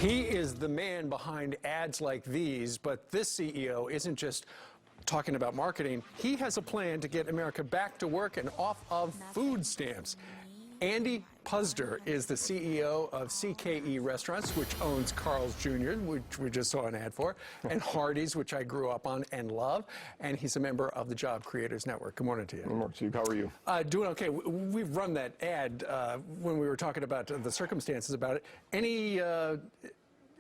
He is the man behind ads like these, but this CEO isn't just talking about marketing. He has a plan to get America back to work and off of food stamps. Andy Puzder is the CEO of CKE Restaurants, which owns Carl's Jr., which we just saw an ad for, and Hardee's, which I grew up on and love. And he's a member of the Job Creators Network. Good morning to you. Good morning, Steve. How are you? Doing okay. We've run that ad when we were talking about the circumstances about it.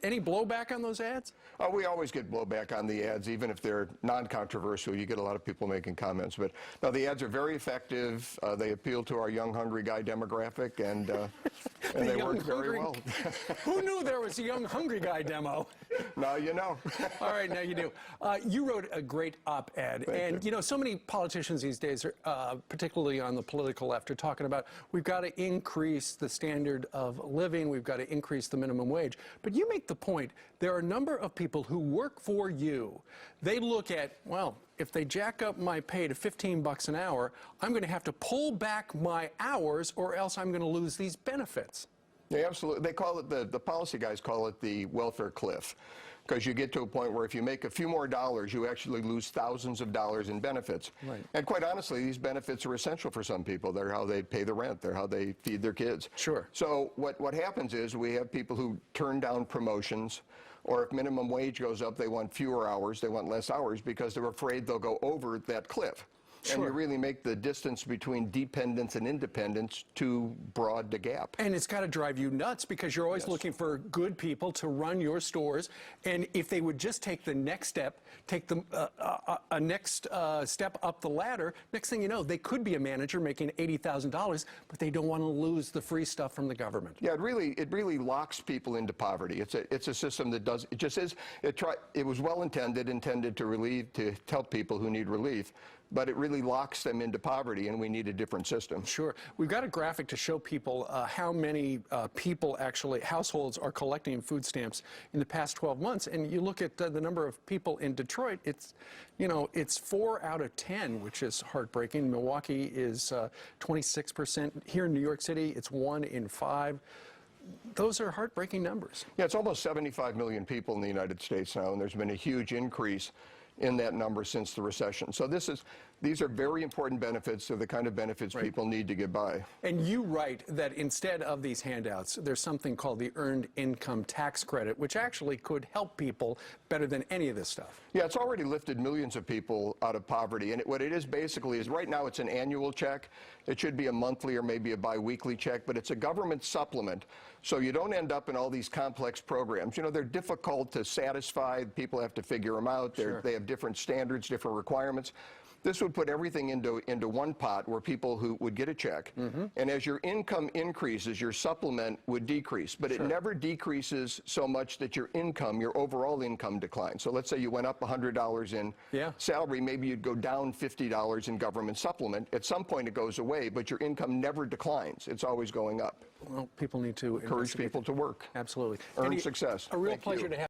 Any blowback on those ads? We always get blowback on the ads, even if they're non-controversial. You get a lot of people making comments. But no, the ads are very effective. They appeal to our young, hungry guy demographic, and they work very well. Who knew there was a young, hungry guy demo? Now you know. All right, now you do. You wrote a great op-ed, and you know, so many politicians these days, are, particularly on the political left, are talking about we've got to increase the standard of living, we've got to increase the minimum wage. But you make the point, there are a number of people who work for you. They look at, well, if they jack up my pay to $15 an hour, I'm going to have to pull back my hours or else I'm going to lose these benefits. Yeah, absolutely. They call it, the policy guys call it the welfare cliff, because you get to a point where if you make a few more dollars, you actually lose thousands of dollars in benefits. Right. And quite honestly, these benefits are essential for some people. They're how they pay the rent. They're how they feed their kids. Sure. So what happens is we have people who turn down promotions, or if minimum wage goes up, they want fewer hours, they want less hours because they're afraid they'll go over that cliff. Sure. And you really make the distance between dependence and independence too broad to gap. And it's got to drive you nuts because you're always looking for good people to run your stores. And if they would just take the next step, take the next step up the ladder, next thing you know, they could be a manager making $80,000, but they don't want to lose the free stuff from the government. Yeah, it really locks people into poverty. It's a system that does, it just is, it was well intended to help people who need relief, but it really locks them into poverty, and we need a different system. Sure. We've got a graphic to show people how many people actually, households are collecting food stamps in the past 12 months. And you look at the number of people in Detroit, it's, you know, it's 4 out of 10, which is heartbreaking. Milwaukee is 26%. Here in New York City, it's 1 in 5. Those are heartbreaking numbers. Yeah, it's almost 75 million people in the United States now, and there's been a huge increase in that number since the recession. So these are very important benefits. They're the kind of benefits people need to get by. And you write that instead of these handouts, there's something called the Earned Income Tax Credit, which actually could help people better than any of this stuff. Yeah, it's already lifted millions of people out of poverty. And what it is basically is right now it's an annual check. It should be a monthly or maybe a bi-weekly check, but it's a government supplement. So you don't end up in all these complex programs. You know, they're difficult to satisfy. People have to figure them out. They have different standards, different requirements. This would put everything into one pot where people who would get a check. And as your income increases, your supplement would decrease. But it never decreases so much that your income, your overall income declines. So let's say you went up $100 in salary, maybe you'd go down $50 in government supplement. At some point it goes away, but your income never declines. It's always going up. Well, people need to encourage people to work. Absolutely. Earn success. A real pleasure to have